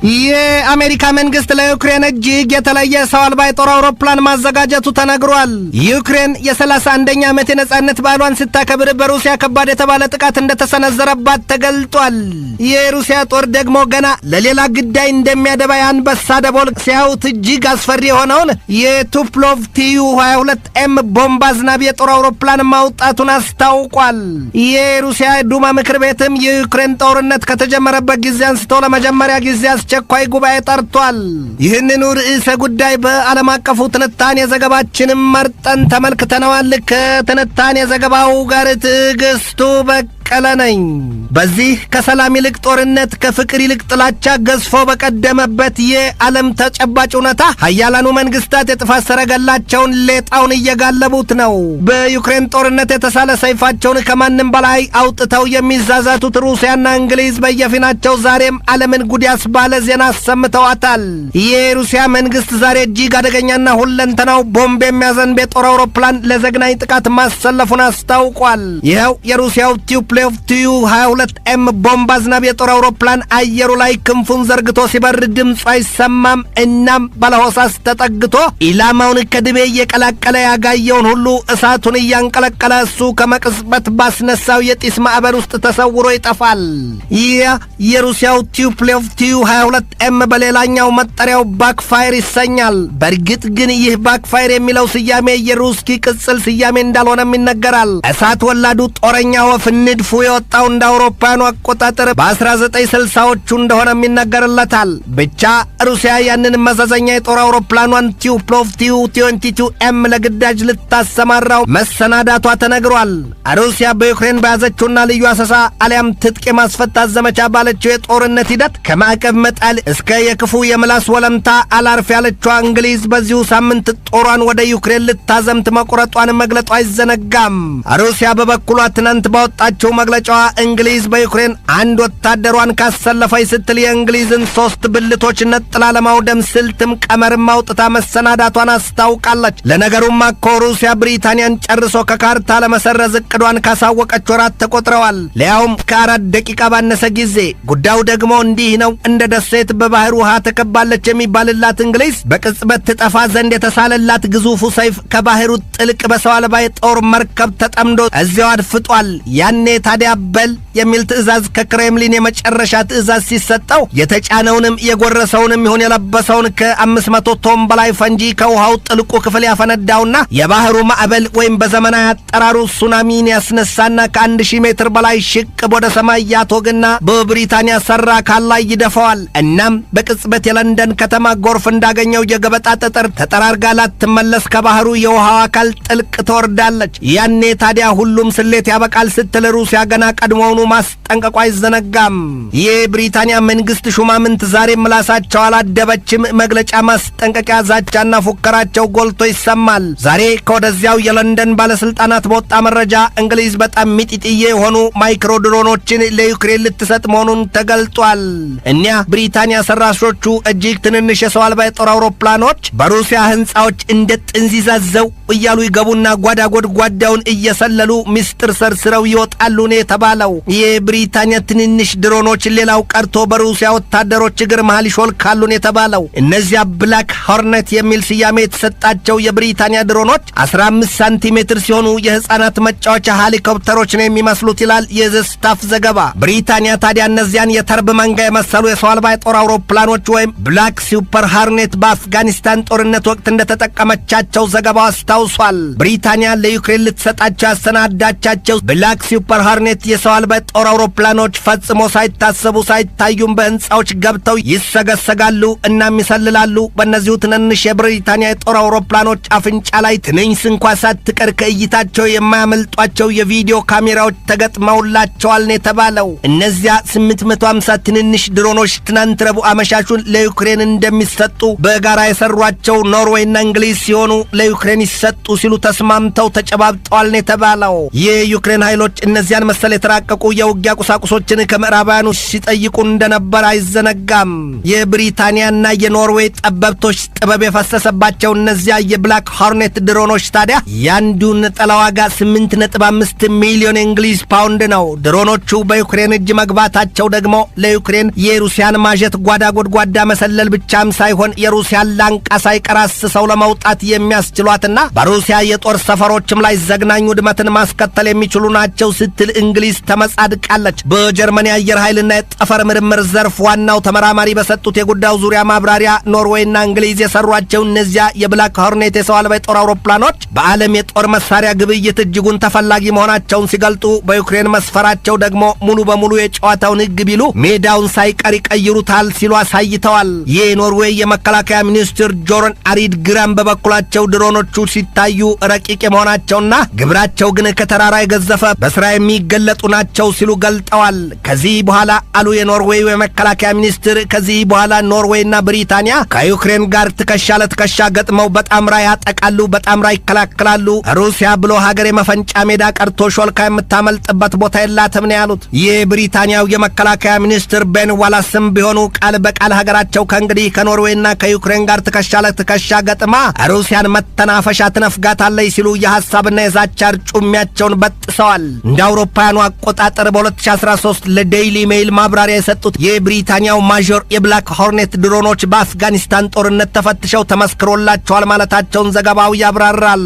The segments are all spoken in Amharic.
የአሜሪካ መንግስት ለዩክሬን እጅግ የተለየ ሰው አልባ የጦር አውሮፕላን ማዘጋጀቱ ተነግሯል። ዩክሬን የ31ኛ ዓመት የነጻነት በዓሏን ስታከብር በሩሲያ ከባድ የተባለ ጥቃት እንደተሰነዘረባት ተገልጧል። የሩሲያ ጦር ደግሞ ገና ለሌላ ግዳይ እንደሚያደባ የአንበሳ ደቦል ሲያዩት እጅግ አስፈሪ የሆነውን የቱፕሎቭ ቱ-22ኤም ቦምብ አዝናቢ የጦር አውሮፕላን ማውጣቱን አስታውቋል። የሩሲያ ዱማ ምክር ቤትም የዩክሬን ጦርነት ከተጀመረበት ጊዜ አንስቶ ለመጀመሪያ ጊዜ አስቸኳይ ጉባኤ ጠርቷል። ይህንኑ ርዕሰ ጉዳይ በዓለም አቀፉ ትንታኔ ዘገባችንም መርጠን ተመልክተነዋል። ከትንታኔ ዘገባው ጋር ትዕግስቱ በቀለ ነኝ። በዚህ ከሰላም ይልቅ ጦርነት ከፍቅር ይልቅ ጥላቻ ገዝፎ በቀደመበት የዓለም ተጨባጭ እውነታ ሀያላኑ መንግስታት የጥፋት ሰረገላቸውን ሌጣውን እየጋለቡት ነው። በዩክሬን ጦርነት የተሳለ ሰይፋቸውን ከማንም በላይ አውጥተው የሚዛዛቱት ሩሲያና እንግሊዝ በየፊናቸው ዛሬም ዓለምን ጉድ ያስባለ ዜና አሰምተዋታል። የሩሲያ መንግስት ዛሬ እጅግ አደገኛና ሁለንተናው ቦምብ የሚያዘንብ የጦር አውሮፕላን ለዘግናኝ ጥቃት ማሰለፉን አስታውቋል። ይኸው የሩሲያው ቱፕሎቭ ቱ-22ኤም ቦምብ አዝናቢ የጦር አውሮፕላን አየሩ ላይ ክንፉን ዘርግቶ ሲበር ድምፁ አይሰማም። እናም ባለሆሳስ ተጠግቶ ኢላማውን ከድቤ እየቀላቀለ ያጋየውን ሁሉ እሳቱን እያንቀለቀለ እሱ ከመቅጽበት ባስነሳው የጢስ ማዕበል ውስጥ ተሰውሮ ይጠፋል። ይህ የሩሲያው ቱፕሎቭ ቱ-22ኤም በሌላኛው መጠሪያው ባክፋየር ይሰኛል። በእርግጥ ግን ይህ ባክፋየር የሚለው ስያሜ የሩስኪ ቅጽል ስያሜ እንዳልሆነም ይነገራል። እሳት ወላዱ ጦረኛ ወፍ ንድፉ የወጣው እንደ አውሮፓውያኑ አቆጣጠር በ1960ዎቹ እንደሆነም ይነገርለታል። ብቻ ሩሲያ ያንን መዘዘኛ የጦር አውሮፕላኗን ቱፕሎቭ ቱ-22ኤም ለግዳጅ ልታሰማራው መሰናዳቷ ተነግሯል። ሩሲያ በዩክሬን በያዘችውና ልዩ አሰሳ አሊያም ትጥቅ የማስፈታት ዘመቻ ባለችው የጦርነት ሂደት ከማዕቀብ መጣል እስከ የክፉ የምላስ ወለምታ አላርፍ ያለችው እንግሊዝ በዚሁ ሳምንት ጦሯን ወደ ዩክሬን ልታዘምት መቁረጧን መግለጧ አይዘነጋም። ሩሲያ በበኩሏ ትናንት ባወጣችው መግለጫዋ እንግሊዝ በዩክሬን አንድ ወታደሯን ካሰለፈች ስትል የእንግሊዝን 3 ብልቶች ነጥላ ለማውደም ስልትም ቀመርም አውጥታ መሰናዳቷን አስታውቃለች። ለነገሩማ እኮ ሩሲያ ብሪታንያን ጨርሶ ከካርታ ለመሰረዝ እቅዷን ካሳወቀች ወራት ተቆጥረዋል። ሊያውም ከ4 ደቂቃ ባነሰ ጊዜ። ጉዳዩ ደግሞ እንዲህ ነው። እንደ ደሴት በባህር ውሃ ተከባለች የሚባልላት እንግሊዝ በቅጽበት ትጠፋ ዘንድ የተሳለላት ግዙፉ ሰይፍ ከባህሩ ጥልቅ በሰው አልባ የጦር መርከብ ተጠምዶ እዚያው አድፍጧል። ያኔ ታዲያ በል የሚል ትዕዛዝ ከክሬምሊን የመጨረሻ ትዕዛዝ ሲሰጠው የተጫነውንም የጎረሰውንም ይሁን የለበሰውን ከ500 ቶን በላይ ፈንጂ ከውሃው ጥልቁ ክፍል ያፈነዳውና የባህሩ ማዕበል ወይም በዘመናዊ አጠራሩ ሱናሚን ያስነሳና ከ1000 ሜትር በላይ ሽቅብ ወደ ሰማይ ያቶግና በብሪታንያ ሰራ ካላይ ይደፈዋል። እናም በቅጽበት የለንደን ከተማ ጎርፍ እንዳገኘው የገበጣ ጠጠር ተጠራርጋ ላትመለስ ከባህሩ የውሃው አካል ጥልቅ ትወርዳለች። ያኔ ታዲያ ሁሉም ስሌት ያበቃል ስትል ሩሲያ ገና ቀድሞውኑ ማስጠንቀቋ አይዘነጋም። የብሪታንያ መንግስት ሹማምንት ዛሬ ምላሳቸው አላደበችም። መግለጫ፣ ማስጠንቀቂያ፣ ዛቻና ፉከራቸው ጎልቶ ይሰማል። ዛሬ ከወደዚያው የለንደን ባለስልጣናት በወጣ መረጃ እንግሊዝ በጣም ሚጢጥዬ የሆኑ ማይክሮ ድሮኖችን ለዩክሬን ልትሰጥ መሆኑን ተገልጧል። እኒያ ብሪታንያ ሰራሾቹ እጅግ ትንንሽ የሰው አልባ የጦር አውሮፕላኖች በሩሲያ ህንፃዎች እንደ ጥንዚዛ ዘው እያሉ ይገቡና ጓዳ ጎድጓዳውን እየሰለሉ ምስጢር ሰርስረው ይወጣሉ ነው የተባለው። የብሪታንያ ትንንሽ ድሮኖች ሌላው ቀርቶ በሩሲያ ወታደሮች እግር መሃል ይሾልካሉ ነው የተባለው። እነዚያ ብላክ ሆርኔት የሚል ስያሜ የተሰጣቸው የብሪታንያ ድሮኖች 15 ሳንቲሜትር ሲሆኑ የህፃናት መጫወቻ ሄሊኮፕተሮች ነው የሚመስሉት ይላል የዘስታፍ ዘገባ። ብሪታንያ ታዲያ እነዚያን የተርብ መንጋ የመሰሉ የሰው አልባ የጦር አውሮፕላኖች ወይም ብላክ ሱፐር ሃርኔት በአፍጋኒስታን ጦርነት ወቅት እንደተጠቀመቻቸው ዘገባው አስታውሷል። ብሪታንያ ለዩክሬን ልትሰጣቸው ያሰናዳቻቸው ብላክ ሱፐር ሃርኔት የሰው አልባ ጦር አውሮፕላኖች ፈጽሞ ሳይታሰቡ ሳይታዩም በህንፃዎች ገብተው ይሰገሰጋሉ እናም ይሰልላሉ። በእነዚሁ ትንንሽ የብሪታንያ የጦር አውሮፕላኖች አፍንጫ ላይ ትንኝ ስንኳ ሳትቀር ከእይታቸው የማያመልጧቸው የቪዲዮ ካሜራዎች ተገጥመውላቸዋል ነው የተባለው። እነዚያ 850 ትንንሽ ድሮኖች ትናንት ረቡዕ አመሻሹን ለዩክሬን እንደሚሰጡ በጋራ የሰሯቸው ኖርዌይና እንግሊዝ ሲሆኑ ለዩክሬን ይሰጡ ሲሉ ተስማምተው ተጨባብጠዋል ነው የተባለው። የዩክሬን ኃይሎች እነዚያን መሰል የተራቀቁ የውጊያ ቁሳቁሶችን ከምዕራባውያኑ ሲጠይቁ እንደነበር አይዘነጋም። የብሪታንያና የኖርዌይ ጠበብቶች ጥበብ የፈሰሰባቸው እነዚያ የብላክ ሆርኔት ድሮኖች ታዲያ ያንዱ ነጠላ ዋጋ 8.5 ሚሊዮን እንግሊዝ ፓውንድ ነው። ድሮኖቹ በዩክሬን እጅ መግባታቸው ደግሞ ለዩክሬን የሩሲያን ማጀት ጓዳ ጎድጓዳ መሰለል ብቻም ሳይሆን የሩሲያን ላንቃ ሳይቀር አስሰው ለመውጣት የሚያስችሏትና በሩሲያ የጦር ሰፈሮችም ላይ ዘግናኝ ውድመትን ማስከተል የሚችሉ ናቸው ስትል እንግሊዝ ተመጻድቃለች። በጀርመን የአየር ኃይልና የጠፈር ምርምር ዘርፍ ዋናው ተመራማሪ በሰጡት የጉዳዩ ዙሪያ ማብራሪያ ኖርዌይና እንግሊዝ የሰሯቸው እነዚያ የብላክ ሆርኔት የሰው አልባ የጦር አውሮፕላኖች በዓለም የጦር መሳሪያ ግብይት እጅጉን ተፈላጊ መሆናቸውን ሲገልጡ፣ በዩክሬን መስፈራቸው ደግሞ ሙሉ በሙሉ የጨዋታውን ሕግ ቢሉ ሜዳውን ሳይቀር ይቀይሩታል ሲሉ አሳይተዋል። የኖርዌይ የመከላከያ ሚኒስትር ጆርን አሪድ ግራም በበኩላቸው ድሮኖቹ ሲታዩ ረቂቅ መሆናቸውና ግብራቸው ግን ከተራራ የገዘፈ በስራ የሚገለጡ ናቸው ሲሉ ገልጠዋል። ከዚህ በኋላ አሉ የኖርዌይ የመከላከያ ሚኒስትር፣ ከዚህ በኋላ ኖርዌይና ብሪታንያ ከዩክሬን ጋር ትከሻ ለትከሻ ገጥመው በጣምራ ያጠቃሉ፣ በጣምራ ይከላከላሉ። ሩሲያ ብሎ ሀገር የመፈንጫ ሜዳ ቀርቶ ሾልካ የምታመልጥበት ቦታ የላትም ነው ያሉት። የብሪታንያው የመከላከያ ሚኒስትር ቤን ዋላስም ቢሆኑ ቃል በቃል ሀገራቸው ከእንግዲህ ከኖርዌይና ከዩክሬን ጋር ትከሻ ለትከሻ ገጥማ ሩሲያን መተናፈሻ ትነፍጋታለች ሲሉ የሐሳብና የዛቻ ርጩሚያቸውን በጥሰዋል። እንደ አውሮፓውያኑ አቆጣጠር በ2013 ለዴይሊ ሜይል ማብራሪያ የሰጡት የብሪታንያው ማዦር የብላክ ሆርኔት ድሮኖች በአፍጋኒስታን ጦርነት ተፈትሸው ተመስክሮላቸዋል ማለታቸውን ዘገባው ያብራራል።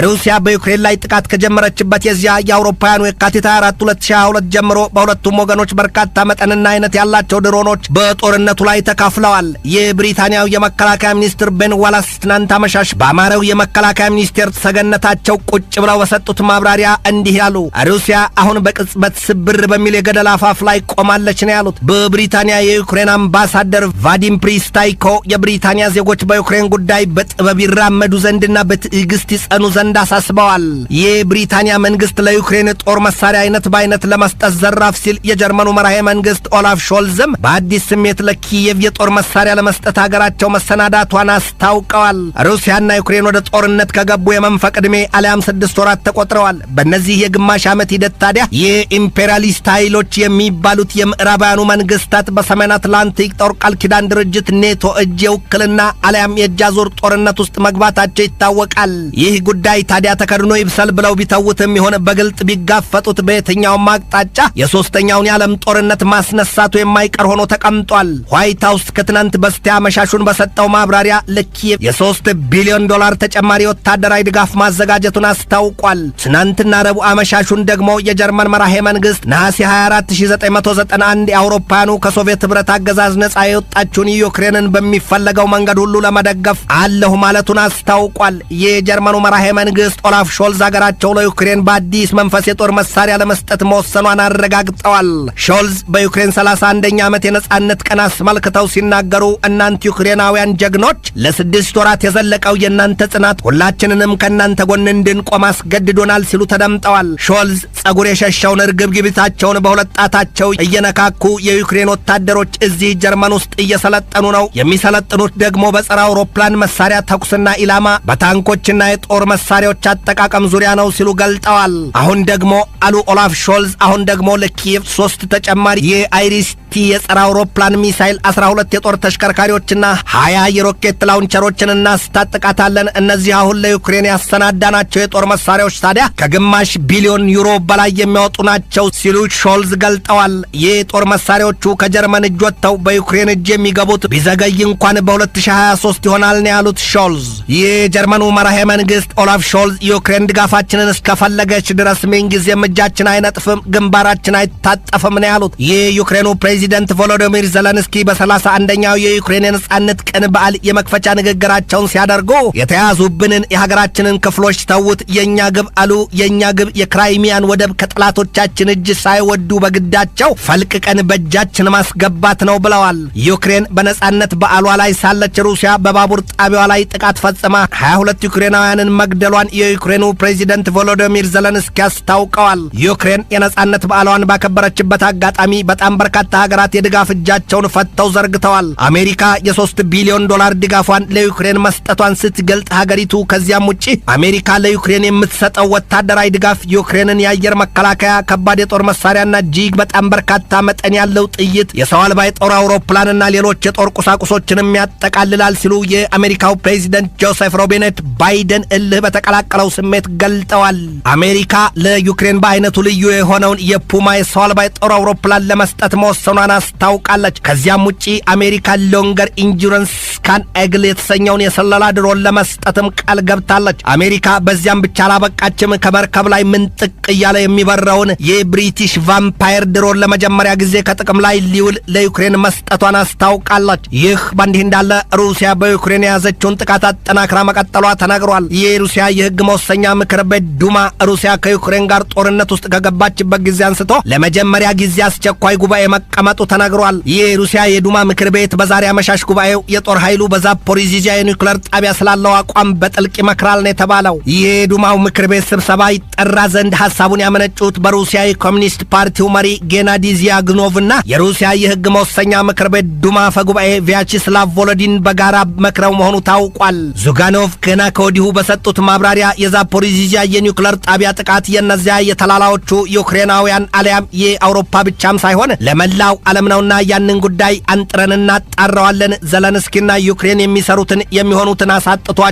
ሩሲያ በዩክሬን ላይ ጥቃት ከጀመረችበት የዚያ የአውሮፓውያኑ የካቲት 24 2022 ጀምሮ በሁለቱም ወገኖች በርካታ መጠንና አይነት ያላቸው ድሮኖች በጦርነቱ ላይ ተካፍለዋል። የብሪታንያው የመከላከያ ሚኒስትር ቤን ዋላስ ትናንት አመሻሽ በአማረው የመከላከያ ሚኒስቴር ሰገነታቸው ቁጭ ብለው በሰጡት ማብራሪያ እንዲህ ያሉ፣ ሩሲያ አሁን በቅጽበት ስብር በሚል የገደል አፋፍ ላይ ቆማለች ነው ያሉት። በብሪታንያ የዩክሬን አምባሳደር ቫዲም ፕሪስታይኮ የብሪታንያ ዜጎች በዩክሬን ጉዳይ በጥበብ ይራመዱ ዘንድና በትዕግስት ይጸኑ ዘንድ አሳስበዋል። የብሪታንያ መንግስት ለዩክሬን ጦር መሳሪያ አይነት በአይነት ለመስጠት ዘራፍ ሲል፣ የጀርመኑ መራሄ መንግስት ኦላፍ ሾልዝም በአዲስ ስሜት ለኪየቭ የጦር መሳሪያ ለመስጠት ሀገራቸው መሰናዳቷን አስታውቀዋል። ሩሲያና ዩክሬን ወደ ጦርነት ከገቡ የመንፈቅ ዕድሜ አሊያም 6 ወራት ተቆጥረዋል። በእነዚህ የግማሽ ዓመት ሂደት ታዲያ የኢምፔሪያሊስት ኃይሎች የሚባሉት የምዕራባውያኑ መንግስታት በሰሜን አትላንቲክ ጦር ቃል ኪዳን ድርጅት ኔቶ እጅ የውክልና አሊያም የእጅ አዙር ጦርነት ውስጥ መግባታቸው ይታወቃል። ይህ ጉዳይ ታዲያ ተከድኖ ይብሰል ብለው ቢተውትም የሆነ በግልጥ ቢጋፈጡት በየትኛውም አቅጣጫ የሶስተኛውን የዓለም ጦርነት ማስነሳቱ የማይቀር ሆኖ ተቀምጧል። ዋይት ሃውስ ከትናንት በስቲያ መሻሹን በሰጠው ማብራሪያ ለኪየቭ የ3 ቢሊዮን ዶላር ተጨማሪ ወታደራዊ ድጋፍ ማዘጋጀቱን አስታውቋል። ትናንትና ረቡዕ አመሻሹን ደግሞ የጀርመን መራሄ መንግስት ነሐሴ 24 1991 የአውሮፓውያኑ ከሶቪየት ህብረት አገዛዝ ነጻ የወጣችውን ዩክሬንን በሚፈለገው መንገድ ሁሉ ለመደገፍ አለሁ ማለቱን አስታውቋል። የጀርመኑ መራሄ መንግስት ኦላፍ ሾልዝ ሀገራቸው ለዩክሬን በአዲስ መንፈስ የጦር መሳሪያ ለመስጠት መወሰኗን አረጋግጠዋል። ሾልዝ በዩክሬን 31ኛ ዓመት የነጻነት ቀን አስመልክተው ሲናገሩ፣ እናንተ ዩክሬናውያን ጀግኖች፣ ለ6 ወራት የዘለቀው የእናንተ ጽናት ሁላችንንም ከእናንተ ጎን እንድንቆም አስገድዶናል ሲሉ ተደምጠዋል። ሾልዝ ጸጉር የሸሻውን እርግብግቢታቸውን በሁለት ጣታቸው እየነካኩ የዩክሬን ወታደሮች እዚህ ጀርመን ውስጥ እየሰለጠኑ ነው፣ የሚሰለጥኑት ደግሞ በጸረ አውሮፕላን መሳሪያ ተኩስና ኢላማ በታንኮችና የጦር መሳሪያዎች አጠቃቀም ዙሪያ ነው ሲሉ ገልጠዋል። አሁን ደግሞ አሉ ኦላፍ ሾልዝ፣ አሁን ደግሞ ለኪየቭ 3 ተጨማሪ የአይሪስ-ቲ የጸረ አውሮፕላን ሚሳይል 12 የጦር ተሽከርካሪዎችና 20 የሮኬት ላውንቸሮችን እናስታጥቃታለን። እነዚህ አሁን ለዩክሬን ያሰናዳናቸው የጦር መሳሪያዎች ታዲያ ከግማሽ ቢሊዮን ዩሮ በላይ የሚያወጡ ናቸው ሲሉ ሾልዝ ገልጠዋል። የጦር መሳሪያዎቹ ከጀርመን እጅ ወጥተው በዩክሬን እጅ የሚገቡት ቢዘገይ እንኳን በ2023 ይሆናል ነው ያሉት ሾልዝ። የጀርመኑ መራሄ መንግስት ኦላፍ ሾልዝ ዩክሬን ድጋፋችንን እስከፈለገች ድረስ ምንጊዜም እጃችን አይነጥፍም፣ ግንባራችን አይታጠፍም ነው ያሉት። የዩክሬኑ ፕሬዚደንት ቮሎዶሚር ዘለንስኪ በ31ኛው የዩክሬን የነጻነት ቀን በዓል የመክፈቻ ንግግራቸውን ሲያደርጉ የተያዙብንን የሀገራችንን ክፍሎች ተውት፣ የኛ ግብ አሉ፣ የኛ ግብ የክራይሚያን ወደብ ከጠላቶቻችን እጅ ሳይወዱ በግዳቸው ፈልቅቀን በእጃችን ማስገባት ነው ብለዋል። ዩክሬን በነጻነት በዓሏ ላይ ሳለች ሩሲያ በባቡር ጣቢያዋ ላይ ጥቃት ፈጽማ 22 ዩክሬናውያንን መግደሏን የዩክሬኑ ፕሬዚደንት ቮሎዶሚር ዘለንስኪ አስታውቀዋል። ዩክሬን የነጻነት በዓሏን ባከበረችበት አጋጣሚ በጣም በርካታ ሀገራት የድጋፍ እጃቸውን ፈተው ዘርግተዋል። አሜሪካ የ3 ቢሊዮን ዶላር ድጋፏን ለዩክሬን መስጠቷን ስትገልጥ ሀገሪቱ ከዚያም ውጪ አሜሪካ ለዩክሬን የምትሰጠው ወታደራዊ ድጋፍ ዩክሬንን የአየር መከላከያ፣ ከባድ የጦር መሳሪያና እጅግ በጣም በርካታ መጠን ያለው ጥይት፣ የሰው አልባ የጦር አውሮፕላንና ሌሎች የጦር ቁሳቁሶችንም ያጠቃልላል ሲሉ የአሜሪካው ፕሬዚደንት ጆሴፍ ሮቢኔት ባይደን እልህ በተቀላቀለው ስሜት ገልጠዋል። አሜሪካ ለዩክሬን በአይነቱ ልዩ የሆነውን የፑማ የሰው አልባ የጦር አውሮፕላን ለመስጠት መወሰኗን አስታውቃለች። ከዚያም ውጪ አሜሪካ ሎንገር ኢንጁረንስ ካን ኤግል የተሰኘውን የሰለላ ድሮን ለመስጠትም ቃል ገብታለች። አሜሪካ በዚያም ብቻ አላበቃችም። ከመርከብ ላይ ምንጥቅ እያለ የሚበረውን የብሪቲሽ ቫምፓየር ድሮን ለመጀመሪያ ጊዜ ከጥቅም ላይ ሊውል ለዩክሬን መስጠቷን አስታውቃለች። ይህ በእንዲህ እንዳለ ሩሲያ በዩክሬን የያዘችውን ጥቃት አጠናክራ መቀጠሏ ተነግሯል። የሩሲያ የሕግ መወሰኛ ምክር ቤት ዱማ ሩሲያ ከዩክሬን ጋር ጦርነት ውስጥ ከገባችበት ጊዜ አንስቶ ለመጀመሪያ ጊዜ አስቸኳይ ጉባኤ መቀመጡ ተነግሯል። የሩሲያ የዱማ ምክር ቤት በዛሬ አመሻሽ ጉባኤው የጦር ኃይሉ በዛፖሪዥያ የኒውክሌር ጣቢያ ስላለው አቋም በጥልቅ ይመክራል ነው የተባለው። የዱማው ምክር ቤት ስብሰባ ይጠራ ዘንድ ሐሳቡን ያመነጩት በሩሲያ የኮሚኒስት ፓርቲው መሪ ጌናዲ ዚያግኖቭና የሩሲያ የሕግ መወሰኛ ምክር ቤት ዱማ አፈ ጉባኤ ቪያችስላቭ ቮሎዲን በጋራ መክረው መሆኑ ታውቋል። ዙጋኖቭ ገና ከወዲሁ በሰጡት ማብራሪያ የዛፖሪዥያ የኒውክሌር ጣቢያ ጥቃት የነዚያ የተላላዎቹ ዩክሬናውያን አሊያም የአውሮፓ ብቻም ሳይሆን ለመላው ዓለም ነውና ያንን ጉዳይ አንጥረን እናጣራዋለን፣ ዘለንስኪና ዩክሬን የሚሰሩትን የሚሆኑትን አሳጥቷቸዋል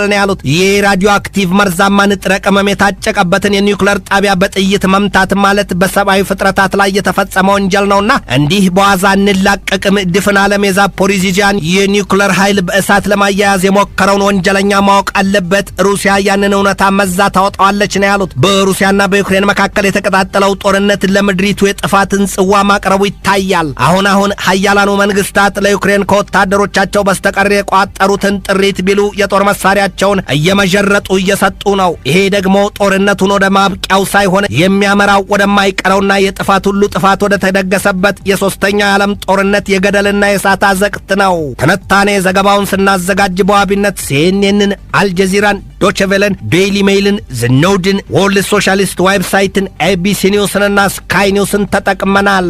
ነው ያሉት። የራዲዮ አክቲቭ መርዛማ ንጥረ ቅመም የታጨቀበትን የኒውክሌር ጣቢያ በጥይት መምታት ማለት በሰብአዊ ፍጥረታት ላይ የተፈጸመ ወንጀል ነውና እንዲህ በዋዛ እንላቀቅም። ድፍን ዓለም የዛፖሪዥያን የኒውክሌር ኃይል በእሳት ለማያያዝ የሞከረውን ወንጀለኛ ማወቅ አለበት። ሩሲያ ያንን እውነታ መዛ ታወጣዋለች ነው ያሉት። በሩሲያና በዩክሬን መካከል የተቀጣጠለው ጦርነት ለምድሪቱ የጥፋትን ጽዋ ማቅረቡ ይታያል። አሁን ሀያላኑ መንግስታት ለዩክሬን ከወታደሮቻቸው በስተቀር የቋጠሩትን ጥሪት ቢሉ የጦር መሳሪያቸውን እየመጀረጡ እየሰጡ ነው። ይሄ ደግሞ ጦርነቱን ወደ ማብቂያው ሳይሆን የሚያመራው ወደማይቀረውና የጥፋት ሁሉ ጥፋት ወደ ተደገሰበት የሶስተኛው የዓለም ጦርነት የገደልና የእሳት አዘቅት ነው። ትንታኔ ዘገባውን ስናዘጋጅ በዋቢነት ሲኤንኤንን፣ አልጀዚራን፣ ዶቼ ቬለን፣ ዴይሊ ሜይልን፣ ዝኖድን፣ ወርልድ ሶሻሊስት ዌብሳይትን፣ ኤቢሲ ኒውስንና ስካይ ኒውስን ተጠቅመናል።